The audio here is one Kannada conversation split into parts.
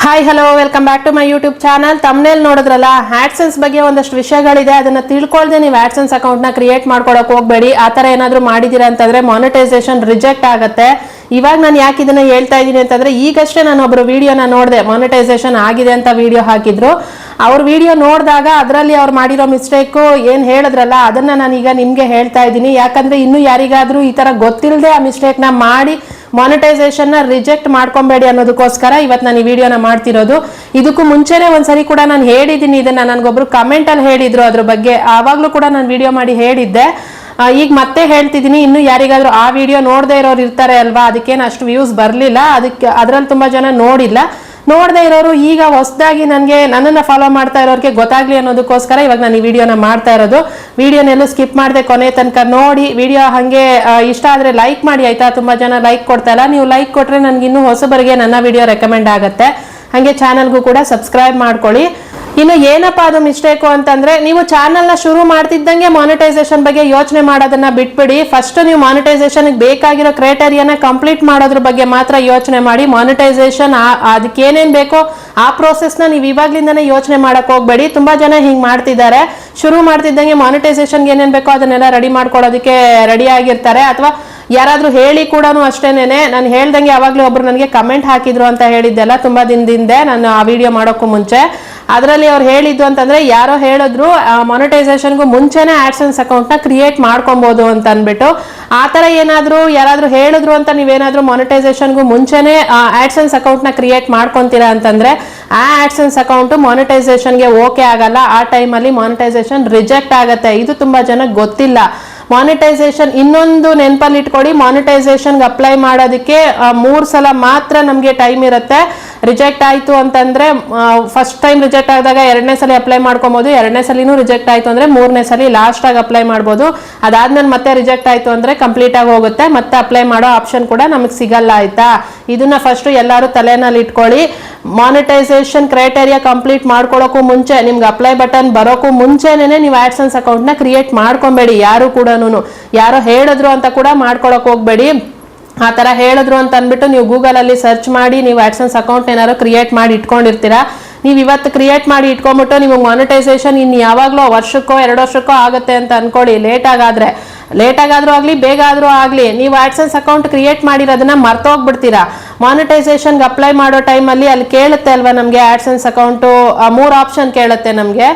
Hi hello welcome back to my YouTube channel. Thumbnail ನೋಡಿದ್ರಲ್ಲ, ಆಡ್ಸೆನ್ಸ್ ಬಗ್ಗೆ ಒಂದಷ್ಟು ವಿಷಯಗಳಿದೆ. ಅದನ್ನ ತಿಳ್ಕೊಳ್ದೆ ನೀವು ಆಡ್ಸೆನ್ಸ್ ಅಕೌಂಟ್ ನ ಕ್ರಿಯೇಟ್ ಮಾಡ್ಕೊಳಕ್ ಹೋಗ್ಬೇಡಿ. ಆ ತರ ಏನಾದ್ರು ಮಾಡಿದೀರಾ ಅಂತಂದ್ರೆ ಮಾನಿಟೈಸೇಷನ್ ರಿಜೆಕ್ಟ್ ಆಗುತ್ತೆ. ಇವಾಗ ನಾನು ಯಾಕೆ ಇದನ್ನ ಹೇಳ್ತಾ ಇದ್ದೀನಿ ಅಂತಂದ್ರೆ, ಈಗಷ್ಟೇ ನಾನು ಒಬ್ರು ವಿಡಿಯೋನ ನೋಡಿದೆ, ಮಾನಿಟೈಸೇಷನ್ ಆಗಿದೆ ಅಂತ ವಿಡಿಯೋ ಹಾಕಿದ್ರು. ಅವ್ರ ವಿಡಿಯೋ ನೋಡಿದಾಗ ಅದರಲ್ಲಿ ಅವ್ರು ಮಾಡಿರೋ ಮಿಸ್ಟೇಕ್ ಏನ್ ಹೇಳಿದ್ರಲ್ಲ, ಅದನ್ನ ನಾನೀಗ ನಿಮ್ಗೆ ಹೇಳ್ತಾ ಇದ್ದೀನಿ. ಯಾಕಂದ್ರೆ ಇನ್ನು ಯಾರಿಗಾದ್ರೂ ಈ ತರ ಗೊತ್ತಿಲ್ಲದೆ ಆ ಮಿಸ್ಟೇಕ್ ನ ಮಾಡಿ ಮಾನಿಟೈಸೇಷನ್ ನ ರಿಜೆಕ್ಟ್ ಮಾಡ್ಕೊಬೇಡಿ ಅನ್ನೋದಕ್ಕೋಸ್ಕರ ಇವತ್ತು ನಾನು ಈ ವಿಡಿಯೋನ ಮಾಡ್ತಿರೋದು. ಇದಕ್ಕೂ ಮುಂಚೆನೆ ಒಂದ್ಸರಿ ಕೂಡ ನಾನು ಹೇಳಿದ್ದೀನಿ ಇದನ್ನ, ನನ್ಗೊಬ್ರು ಕಮೆಂಟ್ ಅಲ್ಲಿ ಹೇಳಿದ್ರು ಅದ್ರ ಬಗ್ಗೆ. ಆವಾಗ್ಲೂ ಕೂಡ ನಾನು ವಿಡಿಯೋ ಮಾಡಿ ಹೇಳಿದ್ದೆ. ಈಗ ಮತ್ತೆ ಹೇಳ್ತಿದ್ದೀನಿ, ಇನ್ನು ಯಾರಿಗಾದ್ರೂ ಆ ವಿಡಿಯೋ ನೋಡದೆ ಇರೋರು ಇರ್ತಾರೆ ಅಲ್ವಾ, ಅದಕ್ಕೇನು ಅಷ್ಟು ವ್ಯೂಸ್ ಬರಲಿಲ್ಲ, ಅದಕ್ಕೆ ಅದ್ರಲ್ಲಿ ತುಂಬಾ ಜನ ನೋಡಿಲ್ಲ. ನೋಡದೆ ಇರೋರು ಈಗ ಹೊಸದಾಗಿ ನನ್ನನ್ನು ಫಾಲೋ ಮಾಡ್ತಾ ಇರೋರಿಗೆ ಗೊತ್ತಾಗ್ಲಿ ಅನ್ನೋದಕ್ಕೋಸ್ಕರ ಇವಾಗ ನಾನು ಈ ವಿಡಿಯೋನ ಮಾಡ್ತಾ ಇರೋದು. ವಿಡಿಯೋನೆಲ್ಲೂ ಸ್ಕಿಪ್ ಮಾಡದೆ ಕೊನೆ ತನಕ ನೋಡಿ. ವಿಡಿಯೋ ಹಾಗೆ ಇಷ್ಟ ಆದ್ರೆ ಲೈಕ್ ಮಾಡಿ ಆಯ್ತಾ. ತುಂಬಾ ಜನ ಲೈಕ್ ಕೊಡ್ತಾ ಇಲ್ಲ, ನೀವು ಲೈಕ್ ಕೊಟ್ರೆ ನನ್ಗೆ ಇನ್ನೂ ಹೊಸಬರಿಗೆ ನನ್ನ ವಿಡಿಯೋ ರೆಕಮೆಂಡ್ ಆಗುತ್ತೆ. ಹಾಗೆ ಚಾನಲ್ಗೂ ಕೂಡ ಸಬ್ಸ್ಕ್ರೈಬ್ ಮಾಡ್ಕೊಳ್ಳಿ. ಇನ್ನು ಏನಪ್ಪಾ ಅದು ಮಿಸ್ಟೇಕು ಅಂತಂದ್ರೆ, ನೀವು ಚಾನಲ್ನ ಶುರು ಮಾಡ್ತಿದ್ದಂಗೆ ಮಾನಿಟೈಸೇಷನ್ ಬಗ್ಗೆ ಯೋಚನೆ ಮಾಡೋದನ್ನ ಬಿಟ್ಬಿಡಿ. ಫಸ್ಟ್ ನೀವು ಮಾನಿಟೈಸೇಷನ್ ಬೇಕಾಗಿರೋ ಕ್ರೈಟೇರಿಯಾನ ಕಂಪ್ಲೀಟ್ ಮಾಡೋದ್ರ ಬಗ್ಗೆ ಮಾತ್ರ ಯೋಚನೆ ಮಾಡಿ. ಮಾನಿಟೈಸೇಷನ್ ಅದಕ್ಕೆ ಏನೇನ್ ಬೇಕೋ ಆ ಪ್ರೋಸೆಸ್ನ ನೀವು ಇವಾಗ್ಲಿಂದಾನೇ ಯೋಚನೆ ಮಾಡಕ್ ಹೋಗ್ಬೇಡಿ. ತುಂಬಾ ಜನ ಹಿಂಗ್ ಮಾಡ್ತಿದ್ದಾರೆ, ಶುರು ಮಾಡ್ತಿದ್ದಂಗೆ ಮಾನಿಟೈಸೇಷನ್ಗೆ ಏನೇನ್ ಬೇಕೋ ಅದನ್ನೆಲ್ಲ ರೆಡಿ ಮಾಡ್ಕೊಳ್ಳೋದಕ್ಕೆ ರೆಡಿ ಆಗಿರ್ತಾರೆ. ಅಥವಾ ಯಾರಾದ್ರೂ ಹೇಳಿ ಕೂಡ ಅಷ್ಟೇನೆ, ನಾನು ಹೇಳ್ದಂಗೆ ಯಾವಾಗ್ಲೂ ಒಬ್ರು ನನಗೆ ಕಮೆಂಟ್ ಹಾಕಿದ್ರು ಅಂತ ಹೇಳಿದ್ದೆಲ್ಲ ತುಂಬಾ ದಿನದಿಂದ ನಾನು ಆ ವಿಡಿಯೋ ಮಾಡೋಕ್ಕೂ ಮುಂಚೆ. ಅದರಲ್ಲಿ ಅವ್ರು ಹೇಳಿದ್ದು ಅಂತಂದ್ರೆ, ಯಾರೋ ಹೇಳಿದ್ರು ಮಾನಿಟೈಸೇಷನ್ಗೂ ಮುಂಚೆನೆ ಆಡ್ಸೆನ್ಸ್ ಅಕೌಂಟ್ ನ ಕ್ರಿಯೇಟ್ ಮಾಡ್ಕೊಬಹುದು ಅಂತ ಅನ್ಬಿಟ್ಟು. ಆ ತರ ಏನಾದ್ರು ಯಾರಾದ್ರೂ ಹೇಳಿದ್ರು ಅಂತ ನೀವೇನಾದ್ರೂ ಮಾನಿಟೈಸೇಷನ್ಗೂ ಮುಂಚೆನೆ ಆಡ್ಸೆನ್ಸ್ ಅಕೌಂಟ್ ನ ಕ್ರಿಯೇಟ್ ಮಾಡ್ಕೊಂತೀರಾ ಅಂತಂದ್ರೆ, ಆ ಆಡ್ಸೆನ್ಸ್ ಅಕೌಂಟ್ ಮಾನಿಟೈಸೇಷನ್ಗೆ ಓಕೆ ಆಗಲ್ಲ. ಆ ಟೈಮಲ್ಲಿ ಮಾನಿಟೈಸೇಷನ್ ರಿಜೆಕ್ಟ್ ಆಗುತ್ತೆ. ಇದು ತುಂಬಾ ಜನಕ್ಕೆ ಗೊತ್ತಿಲ್ಲ. ಮಾನಿಟೈಸೇಷನ್ ಇನ್ನೊಂದು ನೆನಪಲ್ಲಿ ಇಟ್ಕೊಳ್ಳಿ, ಮಾನಿಟೈಸೇಷನ್ಗೆ ಅಪ್ಲೈ ಮಾಡೋದಕ್ಕೆ 3 ಸಲ ಮಾತ್ರ ನಮಗೆ ಟೈಮ್ ಇರುತ್ತೆ. ರಿಜೆಕ್ಟ್ ಆಯ್ತು ಅಂತಂದ್ರೆ, ಫಸ್ಟ್ ಟೈಮ್ ರಿಜೆಕ್ಟ್ ಆದಾಗ 2ನೇ ಸಲ ಅಪ್ಲೈ ಮಾಡ್ಕೊಬಹುದು. 2ನೇ ಸಲಿನೂ ರಿಜೆಕ್ಟ್ ಆಯ್ತು ಅಂದ್ರೆ 3ನೇ ಸಲ ಲಾಸ್ಟ್ ಆಗಿ ಅಪ್ಲೈ ಮಾಡ್ಬೋದು. ಅದಾದ್ಮೇಲೆ ಮತ್ತೆ ರಿಜೆಕ್ಟ್ ಆಯ್ತು ಅಂದ್ರೆ ಕಂಪ್ಲೀಟ್ ಆಗಿ ಹೋಗುತ್ತೆ, ಮತ್ತೆ ಅಪ್ಲೈ ಮಾಡೋ ಆಪ್ಷನ್ ಕೂಡ ನಮಗೆ ಸಿಗಲ್ಲ. ಆಯ್ತಾ, ಇದನ್ನ ಫಸ್ಟ್ ಎಲ್ಲರೂ ತಲೆನಲ್ಲಿ ಇಟ್ಕೊಳ್ಳಿ. ಮಾನಿಟೈಸೇಷನ್ ಕ್ರೈಟೇರಿಯಾ ಕಂಪ್ಲೀಟ್ ಮಾಡ್ಕೊಳ್ಳೋಕ್ಕೂ ಮುಂಚೆ, ನಿಮ್ಗೆ ಅಪ್ಲೈ ಬಟನ್ ಬರೋಕ್ಕೂ ಮುಂಚೆನೇ ನೀವು ಆಡ್ಸೆನ್ಸ್ ಅಕೌಂಟ್ ನ ಕ್ರಿಯೇಟ್ ಮಾಡ್ಕೊಬೇಡಿ. ಯಾರು ಕೂಡ ಯಾರೋ ಹೇಳಿದ್ರು ಅಂತ ಕೂಡ ಮಾಡ್ಕೊಳಕ್ ಹೋಗ್ಬೇಡಿ. ಆ ತರ ಹೇಳಿದ್ರು ಅಂತ ಅಂದ್ಬಿಟ್ಟು ನೀವು ಗೂಗಲ್ ಅಲ್ಲಿ ಸರ್ಚ್ ಮಾಡಿ ನೀವು ಆಡ್ಸೆನ್ಸ್ ಅಕೌಂಟ್ ಏನಾದ್ರು ಕ್ರಿಯೇಟ್ ಮಾಡಿ ಇಟ್ಕೊಂಡಿರ್ತೀರಾ. ನೀವು ಇವತ್ತು ಕ್ರಿಯೇಟ್ ಮಾಡಿ ಇಟ್ಕೊಂಡ್ಬಿಟ್ಟು ನಿಮಗೆ ಮಾನಿಟೈಸೇಷನ್ ಇನ್ನು ಯಾವಾಗ್ಲೋ ವರ್ಷಕ್ಕೋ 2 ವರ್ಷಕ್ಕೋ ಆಗುತ್ತೆ ಅಂತ ಅನ್ಕೊಳ್ಳಿ. ಲೇಟ್ ಆಗಾದ್ರೂ ಆಗ್ಲಿ, ಬೇಗ ಆದ್ರೂ ಆಗ್ಲಿ, ನೀವು ಆಡ್ಸೆನ್ಸ್ ಅಕೌಂಟ್ ಕ್ರಿಯೇಟ್ ಮಾಡಿರೋದನ್ನ ಮರ್ತೋಗ್ಬಿಡ್ತೀರಾ. ಮಾನಿಟೈಸೇಷನ್ಗೆ ಅಪ್ಲೈ ಮಾಡೋ ಟೈಮಲ್ಲಿ ಅಲ್ಲಿ ಕೇಳುತ್ತೆ ಅಲ್ವಾ ನಮಗೆ ಆಡ್ಸೆನ್ಸ್ ಅಕೌಂಟು, 3 ಆಪ್ಷನ್ ಕೇಳುತ್ತೆ ನಮಗೆ.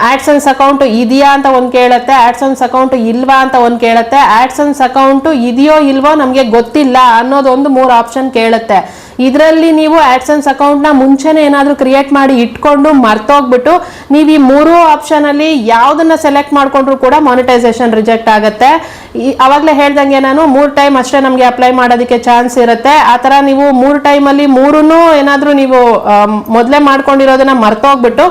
ಆಡ್ಸೆನ್ಸ್ ಅಕೌಂಟ್ ಇದೆಯಾ ಅಂತ ಒಂದು ಕೇಳುತ್ತೆ, ಆಡ್ಸೆನ್ಸ್ ಅಕೌಂಟ್ ಇಲ್ವಾ ಅಂತ ಒಂದು ಕೇಳುತ್ತೆ, ಆಡ್ಸೆನ್ಸ್ ಅಕೌಂಟ್ ಇದೆಯೋ ಇಲ್ವೋ ನಮಗೆ ಗೊತ್ತಿಲ್ಲ ಅನ್ನೋದೊಂದು 3 ಆಪ್ಷನ್ ಕೇಳುತ್ತೆ. ಇದರಲ್ಲಿ ನೀವು ಆಡ್ಸೆನ್ಸ್ ಅಕೌಂಟ್ ನ ಮುಂಚೆನೆ ಏನಾದ್ರೂ ಕ್ರಿಯೇಟ್ ಮಾಡಿ ಇಟ್ಕೊಂಡು ಮರ್ತೋಗ್ಬಿಟ್ಟು ನೀವು ಈ 3 ಆಪ್ಷನ್ ಅಲ್ಲಿ ಯಾವ್ದನ್ನ ಸೆಲೆಕ್ಟ್ ಮಾಡ್ಕೊಂಡ್ರು ಕೂಡ ಮಾನಿಟೈಸೇಷನ್ ರಿಜೆಕ್ಟ್ ಆಗುತ್ತೆ. ಅವಾಗ್ಲೇ ಹೇಳ್ದಂಗೆ ನಾನು 3 ಟೈಮ್ ಅಷ್ಟೇ ನಮ್ಗೆ ಅಪ್ಲೈ ಮಾಡೋದಕ್ಕೆ ಚಾನ್ಸ್ ಇರುತ್ತೆ. ಆ ತರ ನೀವು 3 ಟೈಮಲ್ಲಿ 3 ಏನಾದ್ರೂ ನೀವು ಮೊದಲೇ ಮಾಡ್ಕೊಂಡಿರೋದನ್ನ ಮರ್ತೋಗ್ಬಿಟ್ಟು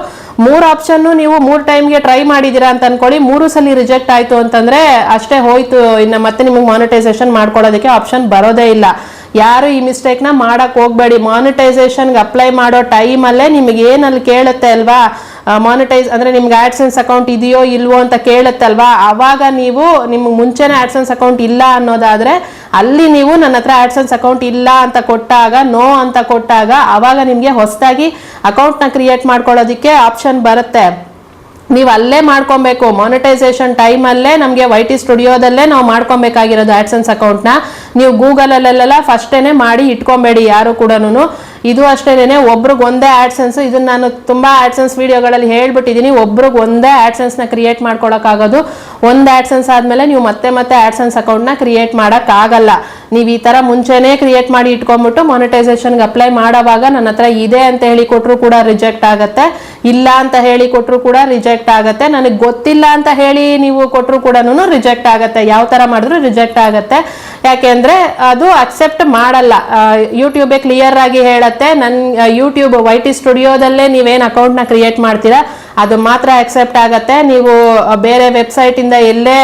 3 ಆಪ್ಷನ್ ನೀವು 3 ಟೈಮ್ಗೆ ಟ್ರೈ ಮಾಡಿದೀರಾ ಅಂತ ಅನ್ಕೊಳ್ಳಿ. 3 ಸಲ ರಿಜೆಕ್ಟ್ ಆಯ್ತು ಅಂತಂದ್ರೆ ಅಷ್ಟೇ ಹೋಯ್ತು. ಇನ್ನು ಮತ್ತೆ ನಿಮಗೆ ಮಾನಿಟೈಸೇಷನ್ ಮಾಡ್ಕೊಳ್ಳೋದಕ್ಕೆ ಆಪ್ಷನ್ ಬರೋದೇ ಇಲ್ಲ. ಯಾರು ಈ ಮಿಸ್ಟೇಕ್ ನ ಮಾಡಕ್ ಹೋಗ್ಬೇಡಿ. ಮಾನಿಟೈಸೇಷನ್ಗೆ ಅಪ್ಲೈ ಮಾಡೋ ಟೈಮಲ್ಲೇ ನಿಮಗೆ ಏನಲ್ಲಿ ಕೇಳುತ್ತೆ ಅಲ್ವಾ, ಮಾನಿಟೈಸ್ ಅಂದ್ರೆ ನಿಮ್ಗೆ ಆಡ್ಸೆನ್ಸ್ ಅಕೌಂಟ್ ಇದೆಯೋ ಇಲ್ವೋ ಅಂತ ಕೇಳುತ್ತಲ್ವಾ, ಅವಾಗ ನೀವು ನಿಮ್ಗೆ ಮುಂಚೆನೆ ಆಡ್ಸೆನ್ಸ್ ಅಕೌಂಟ್ ಇಲ್ಲ ಅನ್ನೋದಾದ್ರೆ ಅಲ್ಲಿ ನೀವು ನನ್ನ ಹತ್ರ ಆಡ್ಸೆನ್ಸ್ ಅಕೌಂಟ್ ಇಲ್ಲ ಅಂತ ಕೊಟ್ಟಾಗ, ನೋ ಅಂತ ಕೊಟ್ಟಾಗ, ಅವಾಗ ನಿಮ್ಗೆ ಹೊಸದಾಗಿ ಅಕೌಂಟ್ ನ ಕ್ರಿಯೇಟ್ ಮಾಡ್ಕೊಳ್ಳೋದಿಕ್ಕೆ ಆಪ್ಷನ್ ಬರುತ್ತೆ. ನೀವು ಅಲ್ಲೇ ಮಾಡ್ಕೊಬೇಕು. ಮಾನಿಟೈಸೇಷನ್ ಟೈಮ್ ಅಲ್ಲೇ ನಮಗೆ YT ಸ್ಟುಡಿಯೋದಲ್ಲೇ ನಾವು ಮಾಡ್ಕೊಬೇಕಾಗಿರೋದು ಆಡ್ಸೆನ್ಸ್ ಅಕೌಂಟ್ ನ. ನೀವು ಗೂಗಲ್ ಅಲ್ಲೆಲ್ಲ ಫಸ್ಟೇನೆ ಮಾಡಿ ಇಟ್ಕೊಬೇಡಿ ಯಾರು ಕೂಡ. ಇದು ಅಷ್ಟೇನೆ, ಒಬ್ರಿಗೆ ಒಂದೇ ಆಡ್ಸೆನ್ಸ್. ಇದನ್ನ ನಾನು ತುಂಬಾ ಆಡ್ಸೆನ್ಸ್ ವಿಡಿಯೋಗಳಲ್ಲಿ ಹೇಳ್ಬಿಟ್ಟಿದ್ದೀನಿ. ಒಬ್ರಿಗೆ ಒಂದೇ ಆಡ್ಸೆನ್ಸ್ ನ ಕ್ರಿಯೇಟ್ ಮಾಡ್ಕೊಳಕ್ಕಾಗೋದು. ಒಂದು ಆಡ್ಸೆನ್ಸ್ ಆದ್ಮೇಲೆ ನೀವು ಮತ್ತೆ ಆಡ್ಸೆನ್ಸ್ ಅಕೌಂಟ್ ನ ಕ್ರಿಯೇಟ್ ಮಾಡಕ್ ಆಗಲ್ಲ. ನೀವು ಈ ತರ ಮುಂಚೆನೆ ಕ್ರಿಯೇಟ್ ಮಾಡಿ ಇಟ್ಕೊಂಡ್ಬಿಟ್ಟು ಮಾನಿಟೈಸೇಷನ್ಗೆ ಅಪ್ಲೈ ಮಾಡೋವಾಗ ನನ್ನ ಹತ್ರ ಇದೆ ಅಂತ ಹೇಳಿ ಕೊಟ್ರು ಕೂಡ ರಿಜೆಕ್ಟ್ ಆಗತ್ತೆ, ಇಲ್ಲ ಅಂತ ಹೇಳಿ ಕೊಟ್ರು ಕೂಡ ರಿಜೆಕ್ಟ್ ಆಗತ್ತೆ, ನನಗೆ ಗೊತ್ತಿಲ್ಲ ಅಂತ ಹೇಳಿ ನೀವು ಕೊಟ್ರು ಕೂಡ ರಿಜೆಕ್ಟ್ ಆಗತ್ತೆ. ಯಾವ ತರ ಮಾಡಿದ್ರು ರಿಜೆಕ್ಟ್ ಆಗತ್ತೆ. ಯಾಕೆಂದ್ರೆ ಅದು ಅಕ್ಸೆಪ್ಟ್ ಮಾಡಲ್ಲ. ಯೂಟ್ಯೂಬೇ ಕ್ಲಿಯರ್ ಆಗಿ ಹೇಳತ್ತೆ, ನನ್ನ ಯೂಟ್ಯೂಬ್ YT ಸ್ಟುಡಿಯೋದಲ್ಲೇ ನೀವೇನ್ ಅಕೌಂಟ್ ನ ಕ್ರಿಯೇಟ್ ಮಾಡ್ತೀರಾ ಅದು ಮಾತ್ರ ಅಕ್ಸೆಪ್ಟ್ ಆಗತ್ತೆ. ನೀವು ಬೇರೆ ವೆಬ್ಸೈಟ್ ಇಂದ ಎಲ್ಲೇ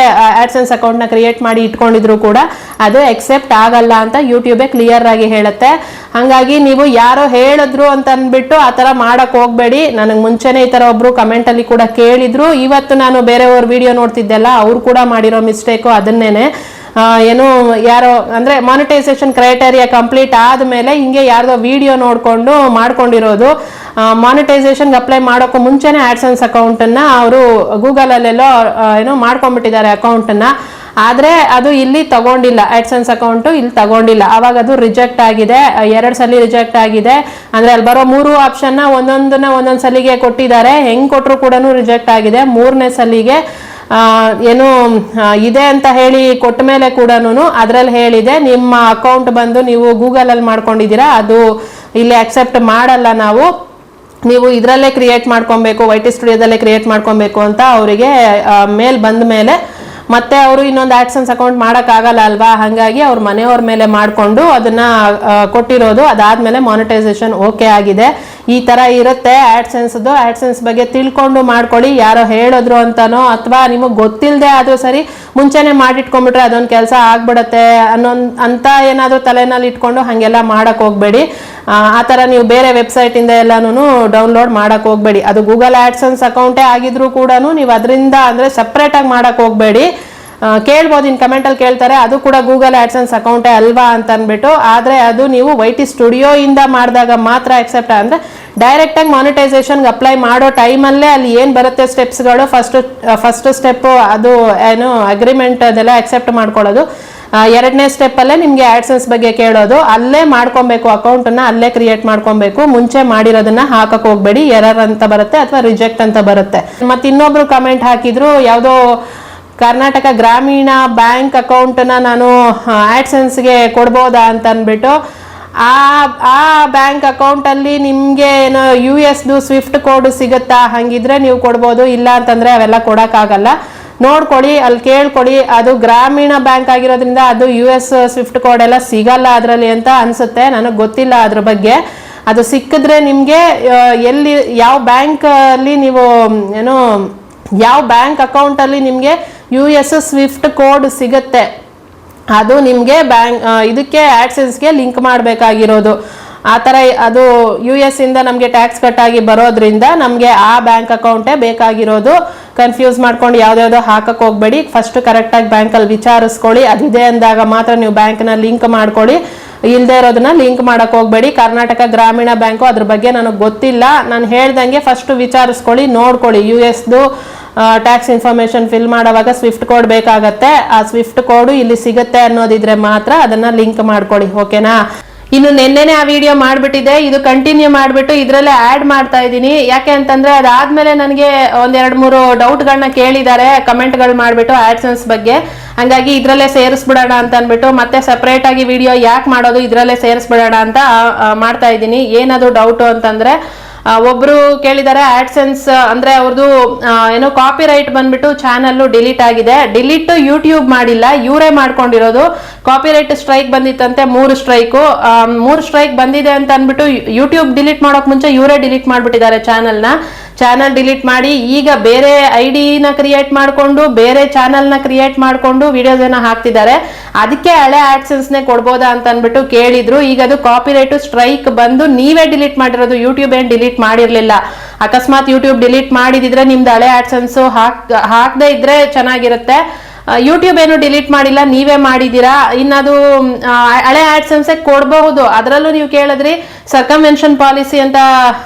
ಆಡ್ಸೆನ್ಸ್ ಅಕೌಂಟ್ ನ ಕ್ರಿಯೇಟ್ ಮಾಡಿ ಇಟ್ಕೊಂಡಿದ್ರು ಕೂಡ ಅದು ಅಕ್ಸೆಪ್ಟ್ ಆಗಲ್ಲ ಅಂತ ಯೂಟ್ಯೂಬೇ ಕ್ಲಿಯರ್ ಆಗಿ ಹೇಳುತ್ತೆ. ಹಂಗಾಗಿ ನೀವು ಯಾರೋ ಹೇಳಿದ್ರು ಅಂತ ಅಂದ್ಬಿಟ್ಟು ಆ ತರ ಮಾಡಕ್ ಹೋಗ್ಬೇಡಿ. ನನಗೆ ಮುಂಚೆನೆ ಈ ತರ ಒಬ್ರು ಕಮೆಂಟ್ ಅಲ್ಲಿ ಕೂಡ ಕೇಳಿದ್ರು. ಇವತ್ತು ನಾನು ಬೇರೆಯವ್ರ ವಿಡಿಯೋ ನೋಡ್ತಿದ್ದೆಲ್ಲ, ಅವ್ರು ಕೂಡ ಮಾಡಿರೋ ಮಿಸ್ಟೇಕು ಅದನ್ನೇನೆ. ಏನು ಯಾರೋ ಅಂದರೆ ಮಾನಿಟೈಸೇಷನ್ ಕ್ರೈಟೇರಿಯಾ ಕಂಪ್ಲೀಟ್ ಆದಮೇಲೆ ಹಿಂಗೆ ಯಾರ್ದೋ ವಿಡಿಯೋ ನೋಡಿಕೊಂಡು ಮಾಡ್ಕೊಂಡಿರೋದು. ಮಾನಿಟೈಸೇಷನ್ಗೆ ಅಪ್ಲೈ ಮಾಡೋಕ್ಕೂ ಮುಂಚೆನೇ ಆ್ಯಡ್ಸೆನ್ಸ್ ಅಕೌಂಟನ್ನು ಅವರು ಗೂಗಲಲ್ಲೆಲ್ಲೋ ಏನೋ ಮಾಡ್ಕೊಂಡ್ಬಿಟ್ಟಿದ್ದಾರೆ ಅಕೌಂಟನ್ನು. ಆದರೆ ಅದು ಇಲ್ಲಿ ತಗೊಂಡಿಲ್ಲ, ಆ್ಯಡ್ಸೆನ್ಸ್ ಅಕೌಂಟು ಇಲ್ಲಿ ತಗೊಂಡಿಲ್ಲ. ಆವಾಗ ಅದು ರಿಜೆಕ್ಟ್ ಆಗಿದೆ, 2 ಸಲ ರಿಜೆಕ್ಟ್ ಆಗಿದೆ. ಅಂದರೆ ಅಲ್ಲಿ ಬರೋ 3 ಆಪ್ಷನ್ನ ಒಂದೊಂದು ಸಲಿಗೆ ಕೊಟ್ಟಿದ್ದಾರೆ, ಹೆಂಗೆ ಕೊಟ್ಟರು ಕೂಡ ರಿಜೆಕ್ಟ್ ಆಗಿದೆ. 3ನೇ ಸಲಿಗೆ ಏನು ಇದೆ ಅಂತ ಹೇಳಿ ಕೊಟ್ಟ ಮೇಲೆ ಕೂಡ ಅದರಲ್ಲಿ ಹೇಳಿದೆ ನಿಮ್ಮ ಅಕೌಂಟ್ ಬಂದು ನೀವು ಗೂಗಲಲ್ಲಿ ಮಾಡ್ಕೊಂಡಿದ್ದೀರಾ, ಅದು ಇಲ್ಲಿ ಅಕ್ಸೆಪ್ಟ್ ಮಾಡಲ್ಲ, ನೀವು ಇದರಲ್ಲೇ ಕ್ರಿಯೇಟ್ ಮಾಡ್ಕೊಬೇಕು, YT ಸ್ಟುಡಿಯೋದಲ್ಲೇ ಕ್ರಿಯೇಟ್ ಮಾಡ್ಕೊಬೇಕು ಅಂತ ಅವರಿಗೆ ಮೇಲ್ ಬಂದ ಮೇಲೆ ಮತ್ತೆ ಅವರು ಇನ್ನೊಂದು ಆ್ಯಡ್ಸೆನ್ಸ್ ಅಕೌಂಟ್ ಮಾಡೋಕ್ಕಾಗಲ್ಲ ಅಲ್ವಾ, ಹಾಗಾಗಿ ಅವ್ರ ಮನೆಯವ್ರ ಮೇಲೆ ಮಾಡಿಕೊಂಡು ಅದನ್ನು ಕೊಟ್ಟಿರೋದು. ಅದಾದಮೇಲೆ ಮಾನಿಟೈಸೇಷನ್ ಓಕೆ ಆಗಿದೆ. ಈ ಥರ ಇರುತ್ತೆ ಆ್ಯಡ್ಸೆನ್ಸ್ದು. ಆ್ಯಡ್ಸೆನ್ಸ್ ಬಗ್ಗೆ ತಿಳ್ಕೊಂಡು ಮಾಡ್ಕೊಳ್ಳಿ. ಯಾರೋ ಹೇಳಿದ್ರು ಅಂತನೋ ಅಥವಾ ನಿಮಗೆ ಗೊತ್ತಿಲ್ಲದೆ ಆದರೂ ಸರಿ ಮುಂಚೆನೇ ಮಾಡಿಟ್ಕೊಂಡ್ಬಿಟ್ರೆ ಅದೊಂದು ಕೆಲಸ ಆಗ್ಬಿಡುತ್ತೆ ಅಂತ ಏನಾದರೂ ತಲೆನಲ್ಲಿ ಇಟ್ಕೊಂಡು ಹಾಗೆಲ್ಲ ಮಾಡೋಕ್ಕೆ ಹೋಗಬೇಡಿ. ಆ ಥರ ನೀವು ಬೇರೆ ವೆಬ್ಸೈಟಿಂದ ಎಲ್ಲನೂ ಡೌನ್ಲೋಡ್ ಮಾಡೋಕ್ಕೆ ಹೋಗಬೇಡಿ. ಅದು ಗೂಗಲ್ ಆ್ಯಡ್ಸೆನ್ಸ್ ಅಕೌಂಟೇ ಆಗಿದ್ರೂ ಕೂಡ ನೀವು ಅದರಿಂದ ಅಂದರೆ ಸಪ್ರೇಟಾಗಿ ಮಾಡೋಕ್ಕೆ ಹೋಗಬೇಡಿ. ಕೇಳ್ಬೋದು, ಇನ್ನು ಕಮೆಂಟಲ್ಲಿ ಕೇಳ್ತಾರೆ ಅದು ಕೂಡ ಗೂಗಲ್ ಆ್ಯಡ್ಸೆನ್ಸ್ ಅಕೌಂಟೇ ಅಲ್ವಾ ಅಂತ ಅಂದ್ಬಿಟ್ಟು. ಆದರೆ ಅದು ನೀವು YT ಸ್ಟುಡಿಯೋಯಿಂದ ಮಾಡಿದಾಗ ಮಾತ್ರ ಅಕ್ಸೆಪ್ಟ್. ಅಂದರೆ ಡೈರೆಕ್ಟಾಗಿ ಮಾನಿಟೈಸೇಷನ್ಗೆ ಅಪ್ಲೈ ಮಾಡೋ ಟೈಮಲ್ಲೇ ಅಲ್ಲಿ ಏನು ಬರುತ್ತೆ ಸ್ಟೆಪ್ಸ್ಗಳು, ಫಸ್ಟ್ ಸ್ಟೆಪ್ಪು ಅದು ಏನು ಅಗ್ರಿಮೆಂಟ್ ಅದೆಲ್ಲ ಅಕ್ಸೆಪ್ಟ್ ಮಾಡ್ಕೊಳ್ಳೋದು. 2ನೇ ಸ್ಟೆಪ್ಪಲ್ಲೇ ನಿಮಗೆ ಆ್ಯಡ್ಸೆನ್ಸ್ ಬಗ್ಗೆ ಕೇಳೋದು. ಅಲ್ಲೇ ಮಾಡ್ಕೊಬೇಕು, ಅಕೌಂಟನ್ನು ಅಲ್ಲೇ ಕ್ರಿಯೇಟ್ ಮಾಡ್ಕೊಬೇಕು. ಮುಂಚೆ ಮಾಡಿರೋದನ್ನ ಹಾಕಕ್ಕೆ ಹೋಗಬೇಡಿ, ಎರರ್ ಅಂತ ಬರುತ್ತೆ ಅಥವಾ ರಿಜೆಕ್ಟ್ ಅಂತ ಬರುತ್ತೆ. ಮತ್ತು ಇನ್ನೊಬ್ರು ಕಮೆಂಟ್ ಹಾಕಿದ್ರು, ಯಾವುದೋ ಕರ್ನಾಟಕ ಗ್ರಾಮೀಣ ಬ್ಯಾಂಕ್ ಅಕೌಂಟನ್ನ ನಾನು ಆ್ಯಡ್ಸೆನ್ಸ್ಗೆ ಕೊಡ್ಬೋದಾ ಅಂತ ಅಂದ್ಬಿಟ್ಟು. ಆ ಬ್ಯಾಂಕ್ ಅಕೌಂಟಲ್ಲಿ ನಿಮಗೆ ಏನೋ US ಸ್ವಿಫ್ಟ್ ಕೋಡ್ ಸಿಗುತ್ತಾ, ಹಾಗಿದ್ರೆ ನೀವು ಕೊಡ್ಬೋದು. ಇಲ್ಲ ಅಂತಂದರೆ ಅವೆಲ್ಲ ಕೊಡೋಕ್ಕಾಗಲ್ಲ. ನೋಡ್ಕೊಳ್ಳಿ, ಅಲ್ಲಿ ಕೇಳ್ಕೊಳ್ಳಿ. ಅದು ಗ್ರಾಮೀಣ ಬ್ಯಾಂಕ್ ಆಗಿರೋದ್ರಿಂದ ಅದು US ಸ್ವಿಫ್ಟ್ ಕೋಡ್ ಎಲ್ಲ ಸಿಗಲ್ಲ ಅದರಲ್ಲಿ ಅಂತ ಅನಿಸುತ್ತೆ, ನನಗೆ ಗೊತ್ತಿಲ್ಲ ಅದ್ರ ಬಗ್ಗೆ. ಅದು ಸಿಕ್ಕಿದ್ರೆ ನಿಮಗೆ ಎಲ್ಲಿ ಯಾವ ಬ್ಯಾಂಕಲ್ಲಿ ನೀವು ಏನೋ ಯಾವ ಬ್ಯಾಂಕ್ ಅಕೌಂಟಲ್ಲಿ ನಿಮಗೆ US ಸ್ವಿಫ್ಟ್ ಕೋಡ್ ಸಿಗುತ್ತೆ ಅದು ನಿಮಗೆ ಇದಕ್ಕೆ ಆ್ಯಡ್ಸೆನ್ಸ್ಗೆ ಲಿಂಕ್ ಮಾಡಬೇಕಾಗಿರೋದು. ಆ ಥರ ಅದು US ಇಂದ ನಮಗೆ ಟ್ಯಾಕ್ಸ್ ಕಟ್ಟಾಗಿ ಬರೋದ್ರಿಂದ ನಮಗೆ ಆ ಬ್ಯಾಂಕ್ ಅಕೌಂಟೇ ಬೇಕಾಗಿರೋದು. ಕನ್ಫ್ಯೂಸ್ ಮಾಡ್ಕೊಂಡು ಯಾವುದ್ಯಾವುದೋ ಹಾಕಕ್ಕೆ ಹೋಗಬೇಡಿ. ಫಸ್ಟ್ ಕರೆಕ್ಟಾಗಿ ಬ್ಯಾಂಕಲ್ಲಿ ವಿಚಾರಿಸ್ಕೊಳ್ಳಿ. ಅದಿದೆ ಅಂದಾಗ ಮಾತ್ರ ನೀವು ಬ್ಯಾಂಕ್ನ ಲಿಂಕ್ ಮಾಡ್ಕೊಳ್ಳಿ, ಇಲ್ಲದೆ ಇರೋದನ್ನ ಲಿಂಕ್ ಮಾಡೋಕ್ಕೆ ಹೋಗಬೇಡಿ. ಕರ್ನಾಟಕ ಗ್ರಾಮೀಣ ಬ್ಯಾಂಕು ಅದ್ರ ಬಗ್ಗೆ ನನಗೆ ಗೊತ್ತಿಲ್ಲ, ನಾನು ಹೇಳ್ದಂಗೆ ಫಸ್ಟ್ ವಿಚಾರಿಸ್ಕೊಳ್ಳಿ, ನೋಡ್ಕೊಳ್ಳಿ. USದು ಟ್ಯಾಕ್ಸ್ ಇನ್ಫಾರ್ಮೇಷನ್ ಫಿಲ್ ಮಾಡೋವಾಗ ಸ್ವಿಫ್ಟ್ ಕೋಡ್ ಬೇಕಾಗತ್ತೆ. ಆ ಸ್ವಿಫ್ಟ್ ಕೋಡು ಇಲ್ಲಿ ಸಿಗುತ್ತೆ ಅನ್ನೋದಿದ್ರೆ ಮಾತ್ರ ಅದನ್ನು ಲಿಂಕ್ ಮಾಡ್ಕೊಳ್ಳಿ, ಓಕೆನಾ. ಇನ್ನು ನೆನ್ನೆನೆ ಆ ವಿಡಿಯೋ ಮಾಡಿಬಿಟ್ಟಿದೆ, ಇದು ಕಂಟಿನ್ಯೂ ಮಾಡಿಬಿಟ್ಟು ಇದರಲ್ಲೇ ಆ್ಯಡ್ ಮಾಡ್ತಾ ಇದ್ದೀನಿ. ಯಾಕೆ ಅಂತಂದರೆ ಅದಾದಮೇಲೆ ನನಗೆ 1-2-3 ಡೌಟ್ಗಳನ್ನ ಕೇಳಿದ್ದಾರೆ ಕಮೆಂಟ್ಗಳು ಮಾಡಿಬಿಟ್ಟು ಆ್ಯಡ್ಸೆನ್ಸ್ ಬಗ್ಗೆ. ಹಾಗಾಗಿ ಇದರಲ್ಲೇ ಸೇರಿಸ್ಬಿಡೋಣ ಅಂತ ಅಂದ್ಬಿಟ್ಟು ಮತ್ತೆ ಸಪ್ರೇಟಾಗಿ ವಿಡಿಯೋ ಯಾಕೆ ಮಾಡೋದು, ಇದರಲ್ಲೇ ಸೇರಿಸ್ಬಿಡೋಣ ಅಂತ ಮಾಡ್ತಾ ಇದ್ದೀನಿ. ಏನದು ಡೌಟು ಅಂತಂದರೆ, ಒಬ್ರು ಕೇಳಿದ್ದಾರೆ ಆ್ಯಡ್ಸೆನ್ಸ್ ಅಂದರೆ ಅವ್ರದ್ದು ಏನೋ ಕಾಪಿ ರೈಟ್ ಬಂದ್ಬಿಟ್ಟು ಚಾನಲ್ಲು ಡಿಲೀಟ್ ಆಗಿದೆ. ಡಿಲೀಟ್ ಯೂಟ್ಯೂಬ್ ಮಾಡಿಲ್ಲ, ಇವರೇ ಮಾಡ್ಕೊಂಡಿರೋದು. ಕಾಪಿ ರೈಟ್ ಸ್ಟ್ರೈಕ್ ಬಂದಿತ್ತಂತೆ, 3 ಸ್ಟ್ರೈಕು. 3 ಸ್ಟ್ರೈಕ್ ಬಂದಿದೆ ಅಂತ ಅಂದ್ಬಿಟ್ಟು ಯೂಟ್ಯೂಬ್ ಡಿಲೀಟ್ ಮಾಡೋಕೆ ಮುಂಚೆ ಇವರೇ ಡಿಲೀಟ್ ಮಾಡಿಬಿಟ್ಟಿದ್ದಾರೆ ಚಾನಲ್ ಡಿಲೀಟ್ ಮಾಡಿ ಈಗ ಬೇರೆ ID-ನ ಕ್ರಿಯೇಟ್ ಮಾಡಿಕೊಂಡು ಬೇರೆ ಚಾನಲ್ನ ಕ್ರಿಯೇಟ್ ಮಾಡಿಕೊಂಡು ವಿಡಿಯೋಸನ್ನ ಹಾಕ್ತಿದ್ದಾರೆ. ಅದಕ್ಕೆ ಹಳೆ ಆ್ಯಡ್ಸೆನ್ಸ್ನೇ ಕೊಡ್ಬೋದಾ ಅಂತ ಅಂದ್ಬಿಟ್ಟು ಕೇಳಿದ್ರು. ಈಗ ಅದು ಕಾಪಿ ರೈಟ್ ಸ್ಟ್ರೈಕ್ ಬಂದು ನೀವೇ ಡಿಲೀಟ್ ಮಾಡಿರೋದು, ಯೂಟ್ಯೂಬ್ ಏನು ಡಿಲೀಟ್ ಮಾಡಿರಲಿಲ್ಲ. ಅಕಸ್ಮಾತ್ ಯೂಟ್ಯೂಬ್ ಡಿಲೀಟ್ ಮಾಡಿದಿದ್ರೆ ನಿಮ್ದು ಹಳೆ ಆ್ಯಡ್ಸೆನ್ಸ್ ಹಾಕದೇ ಇದ್ರೆ ಚೆನ್ನಾಗಿರುತ್ತೆ. ಯೂಟ್ಯೂಬ್ ಏನು ಡಿಲೀಟ್ ಮಾಡಿಲ್ಲ, ನೀವೇ ಮಾಡಿದ್ದೀರಾ. ಇನ್ನದು ಹಳೆ ಆ್ಯಡ್ಸೆನ್ಸೇ ಕೊಡಬಹುದು. ಅದರಲ್ಲೂ ನೀವು ಕೇಳಿದ್ರಿ ಸರ್ಕಮ್ವೆನ್ಷನ್ ಪಾಲಿಸಿ ಅಂತ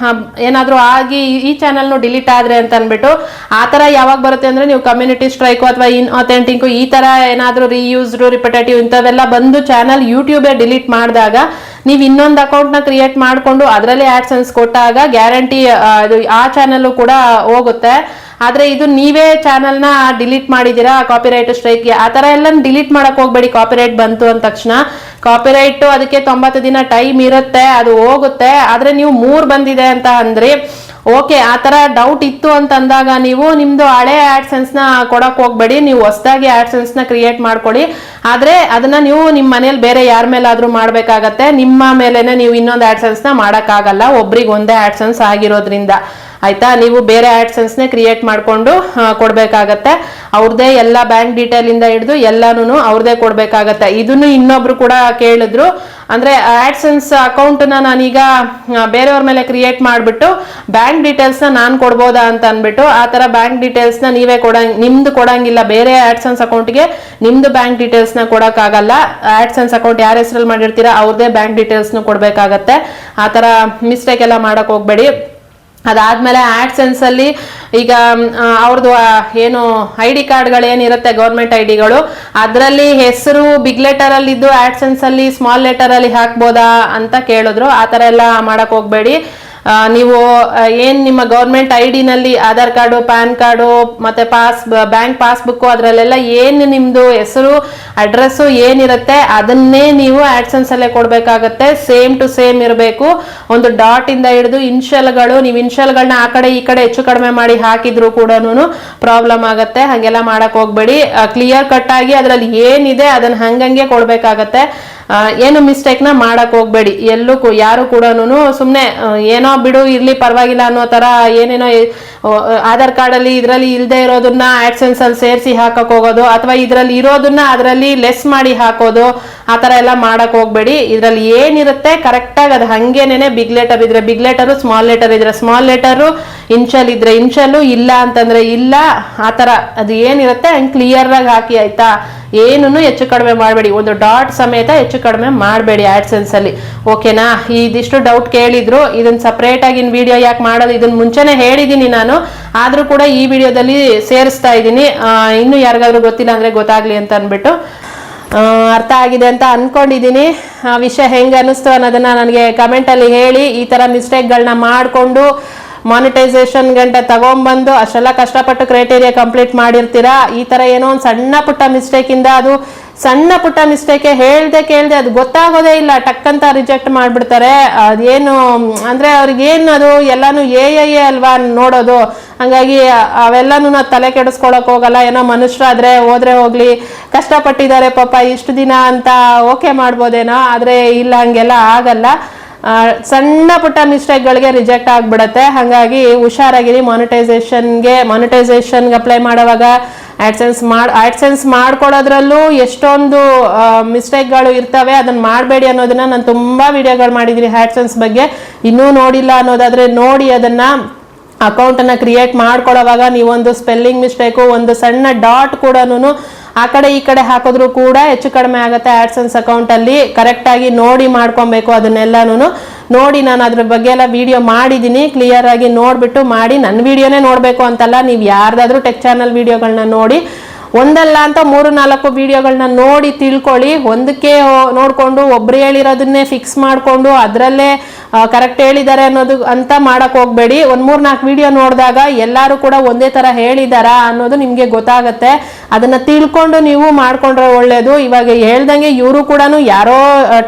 ಏನಾದರೂ ಆಗಿ ಈ ಚಾನಲ್ನು ಡಿಲೀಟ್ ಆದರೆ ಅಂತ ಅಂದ್ಬಿಟ್ಟು. ಆ ಥರ ಯಾವಾಗ ಬರುತ್ತೆ ಅಂದರೆ ನೀವು ಕಮ್ಯುನಿಟಿ ಸ್ಟ್ರೈಕು ಅಥವಾ ಇನ್ಆಥೆಂಟಿಕ್ಕು ಈ ಥರ ಏನಾದರೂ ರೀಯೂಸ್ಡು ರಿಪಿಟೇಟಿವ್ ಇಂಥವೆಲ್ಲ ಬಂದು ಚಾನಲ್ ಯೂಟ್ಯೂಬೇ ಡಿಲೀಟ್ ಮಾಡಿದಾಗ ನೀವು ಇನ್ನೊಂದು ಅಕೌಂಟ್ನ ಕ್ರಿಯೇಟ್ ಮಾಡಿಕೊಂಡು ಅದರಲ್ಲಿ ಆ್ಯಡ್ಸೆನ್ಸ್ ಕೊಟ್ಟಾಗ ಗ್ಯಾರಂಟಿ ಆ ಚಾನಲ್ಲು ಕೂಡ ಹೋಗುತ್ತೆ. ಆದರೆ ಇದು ನೀವೇ ಚಾನಲ್ನ ಡಿಲೀಟ್ ಮಾಡಿದ್ದೀರಾ ಕಾಪಿರೈಟ್ ಸ್ಟ್ರೈಕ್ಗೆ. ಆ ಥರ ಎಲ್ಲ ಡಿಲೀಟ್ ಮಾಡಕ್ಕೆ ಹೋಗ್ಬೇಡಿ. ಕಾಪಿರೈಟ್ ಬಂತು ಅಂದ ತಕ್ಷಣ ಕಾಪಿರೈಟು ಅದಕ್ಕೆ 90 ದಿನ ಟೈಮ್ ಇರುತ್ತೆ, ಅದು ಹೋಗುತ್ತೆ. ಆದರೆ ನೀವು 3 ಬಂದಿದೆ ಅಂತ ಅಂದ್ರಿ, ಓಕೆ. ಆ ಥರ ಡೌಟ್ ಇತ್ತು ಅಂತ ಅಂದಾಗ ನೀವು ನಿಮ್ಮದು ಹಳೆ ಆ್ಯಡ್ಸೆನ್ಸ್ನ ಕೊಡೋಕೆ ಹೋಗಬೇಡಿ, ನೀವು ಹೊಸದಾಗಿ ಆ್ಯಡ್ಸೆನ್ಸ್ನ ಕ್ರಿಯೇಟ್ ಮಾಡ್ಕೊಳ್ಳಿ. ಆದರೆ ಅದನ್ನು ನೀವು ನಿಮ್ಮ ಮನೇಲಿ ಬೇರೆ ಯಾರ ಮೇಲಾದರೂ ಮಾಡಬೇಕಾಗತ್ತೆ, ನಿಮ್ಮ ಮೇಲೇ ನೀವು ಇನ್ನೊಂದು ಆ್ಯಡ್ಸೆನ್ಸ್ನ ಮಾಡೋಕ್ಕಾಗಲ್ಲ, ಒಬ್ರಿಗೆ ಒಂದೇ ಆ್ಯಡ್ಸೆನ್ಸ್ ಆಗಿರೋದ್ರಿಂದ. ಆಯ್ತಾ. ನೀವು ಬೇರೆ ಆಡ್ಸೆನ್ಸ್ನೇ ಕ್ರಿಯೇಟ್ ಮಾಡಿಕೊಂಡು ಕೊಡ್ಬೇಕಾಗತ್ತೆ. ಅವ್ರದ್ದೇ ಎಲ್ಲ ಬ್ಯಾಂಕ್ ಡೀಟೇಲ್ ಇಂದ ಹಿಡಿದು ಎಲ್ಲಾನು ಅವ್ರದ್ದೇ ಕೊಡ್ಬೇಕಾಗತ್ತೆ. ಇದನ್ನು ಇನ್ನೊಬ್ರು ಕೂಡ ಕೇಳಿದ್ರು, ಅಂದ್ರೆ ಆಡ್ಸೆನ್ಸ್ ಅಕೌಂಟ್ ನಾನೀಗ ಬೇರೆಯವ್ರ ಮೇಲೆ ಕ್ರಿಯೇಟ್ ಮಾಡ್ಬಿಟ್ಟು ಬ್ಯಾಂಕ್ ಡೀಟೇಲ್ಸ್ ನಾನು ಕೊಡ್ಬೋದಾ ಅಂತ ಅನ್ಬಿಟ್ಟು. ಆ ತರ ಬ್ಯಾಂಕ್ ಡೀಟೇಲ್ಸ್ ನೀವೇ ನಿಮ್ದು ಕೊಡಂಗಿಲ್ಲ. ಬೇರೆ ಆಡ್ಸೆನ್ಸ್ ಅಕೌಂಟ್ಗೆ ನಿಮ್ದು ಬ್ಯಾಂಕ್ ಡೀಟೇಲ್ಸ್ ಕೊಡಕ್ಕಾಗಲ್ಲ. ಆಡ್ಸೆನ್ಸ್ ಅಕೌಂಟ್ ಯಾರ ಹೆಸರಲ್ಲಿ ಮಾಡಿರ್ತೀರಾ ಅವ್ರದೇ ಬ್ಯಾಂಕ್ ಡೀಟೇಲ್ಸ್ ಕೊಡ್ಬೇಕಾಗತ್ತೆ. ಆ ತರ ಮಿಸ್ಟೇಕ್ ಎಲ್ಲ ಮಾಡಕ್ ಹೋಗ್ಬೇಡಿ. ಅದಾದ್ಮೇಲೆ ಆಡ್ಸೆನ್ಸ್ ಅಲ್ಲಿ ಈಗ ಅವ್ರದ್ದು ಏನು ID ಕಾರ್ಡ್ಗಳೇನಿರುತ್ತೆ ಗೌರ್ಮೆಂಟ್ IDಗಳು, ಅದರಲ್ಲಿ ಹೆಸರು ಬಿಗ್ ಲೆಟರ್ ಅಲ್ಲಿ ಇದ್ದು ಆಡ್ಸೆನ್ಸ್ ಅಲ್ಲಿ ಸ್ಮಾಲ್ ಲೆಟರ್ ಅಲ್ಲಿ ಹಾಕ್ಬೋದಾ ಅಂತ ಕೇಳಿದ್ರು. ಆ ತರ ಎಲ್ಲ ಮಾಡಕ್ ಹೋಗ್ಬೇಡಿ. ನೀವು ಏನ್ ನಿಮ್ಮ ಗೌರ್ಮೆಂಟ್ ID-ನಲ್ಲಿ ಆಧಾರ್ ಕಾರ್ಡು, ಪ್ಯಾನ್ ಕಾರ್ಡು ಮತ್ತೆ ಬ್ಯಾಂಕ್ ಪಾಸ್ಬುಕ್ ಅದರಲ್ಲೆಲ್ಲ ಏನ್ ನಿಮ್ದು ಹೆಸರು ಅಡ್ರೆಸ್ ಏನಿರುತ್ತೆ ಅದನ್ನೇ ನೀವು ಆಡ್ಸೆನ್ಸ್ ಅಲ್ಲೇ ಕೊಡ್ಬೇಕಾಗತ್ತೆ. ಸೇಮ್ ಟು ಸೇಮ್ ಇರಬೇಕು. ಒಂದು ಡಾಟ್ ಇಂದ ಹಿಡಿದು ಇನ್ಷಿಯಲ್ಗಳು, ನೀವು ಇನ್ಷಿಯಲ್ಗಳನ್ನ ಆ ಕಡೆ ಈ ಕಡೆ ಹೆಚ್ಚು ಕಡಿಮೆ ಮಾಡಿ ಹಾಕಿದ್ರು ಕೂಡ ಪ್ರಾಬ್ಲಮ್ ಆಗತ್ತೆ. ಹಾಗೆಲ್ಲ ಮಾಡಕ್ ಹೋಗ್ಬೇಡಿ. ಕ್ಲಿಯರ್ ಕಟ್ ಆಗಿ ಅದ್ರಲ್ಲಿ ಏನಿದೆ ಅದನ್ನ ಹಂಗಂಗೆ ಕೊಡ್ಬೇಕಾಗತ್ತೆ. ಏನು ಮಿಸ್ಟೇಕ್ ನ ಮಾಡಕ್ ಹೋಗ್ಬೇಡಿ. ಎಲ್ಲೂ ಯಾರು ಕೂಡ ಸುಮ್ನೆ ಏನೋ ಬಿಡು ಇರ್ಲಿ ಪರವಾಗಿಲ್ಲ ಅನ್ನೋ ತರ ಏನೇನೋ ಆಧಾರ್ ಕಾರ್ಡ್ ಅಲ್ಲಿ ಇದ್ರಲ್ಲಿ ಇಲ್ದೇ ಇರೋದನ್ನ ಆಡ್ಸೆನ್ಸ್ ಅಲ್ಲಿ ಸೇರಿಸಿ ಹಾಕಕ್ ಹೋಗೋದು, ಅಥವಾ ಇದ್ರಲ್ಲಿ ಇರೋದನ್ನ ಅದರಲ್ಲಿ ಲೆಸ್ ಮಾಡಿ ಹಾಕೋದು, ಆ ತರ ಎಲ್ಲ ಮಾಡಕ್ ಹೋಗ್ಬೇಡಿ. ಇದ್ರಲ್ಲಿ ಏನಿರುತ್ತೆ ಕರೆಕ್ಟ್ ಆಗಿ ಅದು ಹಂಗೇನೆ ಬಿಗ್ ಲೆಟರ್ ಇದ್ರೆ ಬಿಗ್ ಲೆಟರ್, ಸ್ಮಾಲ್ ಲೆಟರ್ ಇದ್ರೆ ಸ್ಮಾಲ್ ಲೆಟರ್, ಇನ್ಷಲ್ ಇದ್ರೆ ಇನ್ಷಲ್, ಇಲ್ಲ ಅಂತಂದ್ರೆ ಇಲ್ಲ, ಆ ತರ ಅದು ಏನಿರುತ್ತೆ ಹಂಗೆ ಕ್ಲಿಯರ್ ಆಗಿ ಹಾಕಿ ಆಯ್ತಾ. ಏನನ್ನು ಹೆಚ್ಚು ಕಡಿಮೆ ಮಾಡಬೇಡಿ. ಒಂದು ಡಾಟ್ ಸಮೇತ ಹೆಚ್ಚು ಕಡಿಮೆ ಮಾಡಬೇಡಿ ಆಡ್ಸೆನ್ಸ್ ಅಲ್ಲಿ. ಓಕೆನಾ. ಇದಿಷ್ಟು ಡೌಟ್ ಕೇಳಿದ್ರು. ಇದನ್ನ ಸಪರೇಟ್ ಆಗಿ ವಿಡಿಯೋ ಯಾಕೆ ಮಾಡೋದು, ಇದನ್ನ ಮುಂಚೆನೆ ಹೇಳಿದೀನಿ ನಾನು, ಆದ್ರೂ ಕೂಡ ಈ ವಿಡಿಯೋದಲ್ಲಿ ಸೇರಿಸ್ತಾ ಇದ್ದೀನಿ. ಇನ್ನು ಯಾರಿಗಾದ್ರೂ ಗೊತ್ತಿಲ್ಲ ಅಂದ್ರೆ ಗೊತ್ತಾಗ್ಲಿ ಅಂತ ಅನ್ಬಿಟ್ಟು. ಅರ್ಥ ಆಗಿದೆ ಅಂತ ಅನ್ಕೊಂಡಿದೀನಿ. ವಿಷಯ ಹೆಂಗ ಅನಿಸ್ತು ಅನ್ನೋದನ್ನ ನನಗೆ ಕಮೆಂಟ್ ಅಲ್ಲಿ ಹೇಳಿ. ಈ ತರ ಮಿಸ್ಟೇಕ್ಗಳನ್ನ ಮಾಡಿಕೊಂಡು ಮಾನಿಟೈಸೇಷನ್ ಗಂಟೆ ತಗೊಂಡ್ಬಂದು ಅಷ್ಟೆಲ್ಲ ಕಷ್ಟಪಟ್ಟು ಕ್ರೈಟೇರಿಯಾ ಕಂಪ್ಲೀಟ್ ಮಾಡಿರ್ತೀರಾ. ಈ ತರ ಏನೋ ಒಂದು ಸಣ್ಣ ಪುಟ್ಟ ಮಿಸ್ಟೇಕ್ ಇಂದ, ಅದು ಸಣ್ಣ ಪುಟ್ಟ ಮಿಸ್ಟೇಕೆ ಹೇಳ್ದೆ ಕೇಳ್ದೆ ಅದು ಗೊತ್ತಾಗೋದೇ ಇಲ್ಲ, ಟಕ್ಕಂತ ರಿಜೆಕ್ಟ್ ಮಾಡ್ಬಿಡ್ತಾರೆ. ಅದೇನು ಅಂದ್ರೆ ಅವ್ರಿಗೇನು ಅದು ಎಲ್ಲಾನು AI ಅಲ್ವಾ ನೋಡೋದು. ಹಂಗಾಗಿ ಅವೆಲ್ಲಾನು ನಾವು ತಲೆ ಕೆಡಿಸ್ಕೊಳಕ್ ಹೋಗಲ್ಲ. ಏನೋ ಮನುಷ್ಯರಾದ್ರೆ ಹೋದ್ರೆ ಹೋಗ್ಲಿ, ಕಷ್ಟಪಟ್ಟಿದ್ದಾರೆ ಪಾಪ ಇಷ್ಟು ದಿನ ಅಂತ ಓಕೆ ಮಾಡ್ಬೋದೇನೋ. ಆದ್ರೆ ಇಲ್ಲ, ಹಂಗೆಲ್ಲ ಆಗಲ್ಲ. ಸಣ್ಣ ಪುಟ್ಟ ಮಿಸ್ಟೇಕ್ಗಳಿಗೆ ರಿಜೆಕ್ಟ್ ಆಗ್ಬಿಡತ್ತೆ. ಹಾಗಾಗಿ ಹುಷಾರಾಗಿರಿ. ಮಾನಿಟೈಸೇಷನ್ಗೆ ಅಪ್ಲೈ ಮಾಡುವಾಗ ಆಡ್ಸೆನ್ಸ್ ಮಾಡ್ಕೊಡೋದ್ರಲ್ಲೂ ಎಷ್ಟೊಂದು ಮಿಸ್ಟೇಕ್ಗಳು ಇರ್ತವೆ. ಅದನ್ನ ಮಾಡಬೇಡಿ ಅನ್ನೋದನ್ನ ನಾನು ತುಂಬಾ ವಿಡಿಯೋಗಳು ಮಾಡಿದ್ದೀನಿ ಆಡ್ಸೆನ್ಸ್ ಬಗ್ಗೆ. ಇನ್ನೂ ನೋಡಿಲ್ಲ ಅನ್ನೋದಾದ್ರೆ ನೋಡಿ. ಅದನ್ನ ಅಕೌಂಟನ್ನು ಕ್ರಿಯೇಟ್ ಮಾಡ್ಕೊಳ್ಳೋವಾಗ ನೀವೊಂದು ಸ್ಪೆಲ್ಲಿಂಗ್ ಮಿಸ್ಟೇಕು, ಒಂದು ಸಣ್ಣ ಡಾಟ್ ಕೂಡ ಆ ಕಡೆ ಈ ಕಡೆ ಹಾಕಿದ್ರು ಕೂಡ ಹೆಚ್ಚು ಕಡಿಮೆ ಆಗುತ್ತೆ ಆಡ್ಸೆನ್ಸ್ ಅಕೌಂಟಲ್ಲಿ. ಕರೆಕ್ಟಾಗಿ ನೋಡಿ ಮಾಡ್ಕೊಬೇಕು. ಅದನ್ನೆಲ್ಲನೂ ನೋಡಿ ನಾನು ಅದ್ರ ಬಗ್ಗೆ ಎಲ್ಲ ವಿಡಿಯೋ ಮಾಡಿದ್ದೀನಿ. ಕ್ಲಿಯರ್ ಆಗಿ ನೋಡ್ಬಿಟ್ಟು ಮಾಡಿ. ನನ್ನ ವಿಡಿಯೋನೇ ನೋಡಬೇಕು ಅಂತಲ್ಲ, ನೀವು ಯಾರ್ದಾದ್ರೂ ಟೆಕ್ ಚಾನಲ್ ವಿಡಿಯೋಗಳನ್ನ ನೋಡಿ, ಒಂದಲ್ಲ ಅಂತ 3-4 ವಿಡಿಯೋಗಳನ್ನ ನೋಡಿ ತಿಳ್ಕೊಳ್ಳಿ. ಒಂದಕ್ಕೆ ನೋಡ್ಕೊಂಡು ಒಬ್ರು ಹೇಳಿರೋದನ್ನೇ ಫಿಕ್ಸ್ ಮಾಡ್ಕೊಂಡು ಅದರಲ್ಲೇ ಕರೆಕ್ಟ್ ಹೇಳಿದ್ದಾರೆ ಅನ್ನೋದು ಅಂತ ಮಾಡಕ್ ಹೋಗ್ಬೇಡಿ. 1-3-4 ವಿಡಿಯೋ ನೋಡಿದಾಗ ಎಲ್ಲರೂ ಕೂಡ ಒಂದೇ ತರ ಹೇಳಿದಾರ ಅನ್ನೋದು ನಿಮ್ಗೆ ಗೊತ್ತಾಗತ್ತೆ. ಅದನ್ನ ತಿಳ್ಕೊಂಡು ನೀವು ಮಾಡ್ಕೊಂಡ್ರೆ ಒಳ್ಳೇದು. ಇವಾಗ ಹೇಳ್ದಂಗೆ ಇವರು ಕೂಡ ಯಾರೋ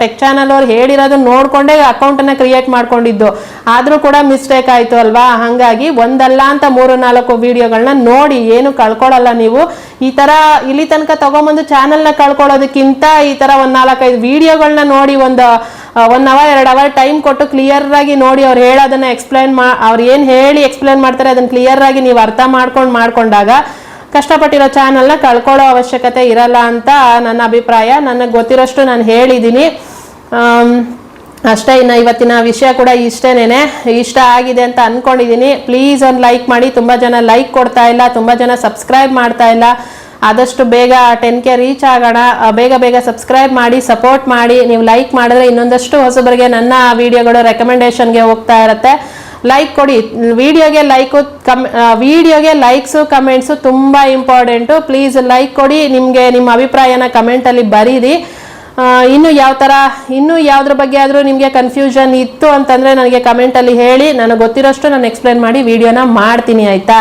ಟೆಕ್ ಚಾನಲ್ ಅವ್ರು ಹೇಳಿರೋದನ್ನ ನೋಡ್ಕೊಂಡೇ ಅಕೌಂಟ್ ಅನ್ನ ಕ್ರಿಯೇಟ್ ಮಾಡ್ಕೊಂಡಿದ್ದು, ಆದ್ರೂ ಕೂಡ ಮಿಸ್ಟೇಕ್ ಆಯ್ತು ಅಲ್ವಾ. ಹಂಗಾಗಿ ಒಂದಲ್ಲ ಅಂತ 3-4 ವಿಡಿಯೋಗಳನ್ನ ನೋಡಿ, ಏನು ಕಳ್ಕೊಳ್ಳಲ್ಲ ನೀವು. ಈ ತರ ಇಲ್ಲಿ ತನಕ ತಗೊಂಬಂದು ಚಾನೆಲ್ ನ ಕಳ್ಕೊಳ್ಳೋದಕ್ಕಿಂತ ಈ ತರ 4-5 ವಿಡಿಯೋಗಳನ್ನ ನೋಡಿ, 1 hour 2 hour ಟೈಮ್ ಕೊಟ್ಟು ಕ್ಲಿಯರ್ ಆಗಿ ನೋಡಿ ಅವ್ರು ಹೇಳೋದನ್ನ ಅವ್ರು ಏನ್ ಹೇಳಿ ಎಕ್ಸ್ಪ್ಲೈನ್ ಮಾಡ್ತಾರೆ ಅದನ್ನ ಕ್ಲಿಯರ್ ಆಗಿ ನೀವು ಅರ್ಥ ಮಾಡ್ಕೊಂಡಾಗ ಕಷ್ಟಪಟ್ಟಿರೋ ಚಾನೆಲ್ನ ಕಳ್ಕೊಳ್ಳೋ ಅವಶ್ಯಕತೆ ಇರಲ್ಲ ಅಂತ ನನ್ನ ಅಭಿಪ್ರಾಯ. ನನಗೆ ಗೊತ್ತಿರೋಷ್ಟು ನಾನು ಹೇಳಿದ್ದೀನಿ ಅಷ್ಟೇ. ಇನ್ನು ಇವತ್ತಿನ ವಿಷಯ ಕೂಡ ಇಷ್ಟೇನೇನೆ. ಇಷ್ಟ ಆಗಿದೆ ಅಂತ ಅನ್ಕೊಂಡಿದ್ದೀನಿ. ಪ್ಲೀಸ್ ಒಂದು ಲೈಕ್ ಮಾಡಿ. ತುಂಬಾ ಜನ ಲೈಕ್ ಕೊಡ್ತಾ ಇಲ್ಲ, ತುಂಬಾ ಜನ ಸಬ್ಸ್ಕ್ರೈಬ್ ಮಾಡ್ತಾ ಇಲ್ಲ. ಆದಷ್ಟು ಬೇಗ 10K ರೀಚ್ ಆಗೋಣ. ಬೇಗ ಸಬ್ಸ್ಕ್ರೈಬ್ ಮಾಡಿ, ಸಪೋರ್ಟ್ ಮಾಡಿ. ನೀವು ಲೈಕ್ ಮಾಡಿದ್ರೆ ಇನ್ನೊಂದಷ್ಟು ಹೊಸಬರಿಗೆ ನನ್ನ ವಿಡಿಯೋಗಳು ರೆಕಮೆಂಡೇಶನ್ಗೆ ಹೋಗ್ತಾ ಇರುತ್ತೆ. ಲೈಕ್ ಕೊಡಿ. ವಿಡಿಯೋಗೆ ಲೈಕ್ಸು ಕಮೆಂಟ್ಸು ತುಂಬಾ ಇಂಪಾರ್ಟೆಂಟು. ಪ್ಲೀಸ್ ಲೈಕ್ ಕೊಡಿ. ನಿಮಗೆ ನಿಮ್ಮ ಅಭಿಪ್ರಾಯನ ಕಮೆಂಟಲ್ಲಿ ಬರೀರಿ. ಇನ್ನು ಯಾವ್ದ್ರ ಬಗ್ಗೆ ಆದರೂ ನಿಮಗೆ ಕನ್ಫ್ಯೂಷನ್ ಇತ್ತು ಅಂತಂದ್ರೆ ನನಗೆ ಕಮೆಂಟಲ್ಲಿ ಹೇಳಿ. ನನಗೆ ಗೊತ್ತಿರೋಷ್ಟು ನಾನು ಎಕ್ಸ್ಪ್ಲೇನ್ ಮಾಡಿ ವಿಡಿಯೋನ ಮಾಡ್ತೀನಿ, ಆಯ್ತಾ.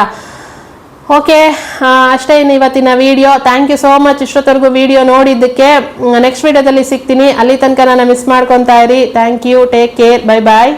ಓಕೆ, ಅಷ್ಟೇ ಇನ್ನು ಇವತ್ತಿನ video. Thank you so much ಇಷ್ಟೊತ್ತವರೆಗೂ ವಿಡಿಯೋ ನೋಡಿದ್ದಕ್ಕೆ. ನೆಕ್ಸ್ಟ್ ವಿಡಿಯೋದಲ್ಲಿ ಸಿಗ್ತೀನಿ. ಅಲ್ಲಿ ತನಕ ನಾನು ಮಿಸ್ ಮಾಡ್ಕೊತಾ ಇರಿ. Thank you. Take care. Bye bye.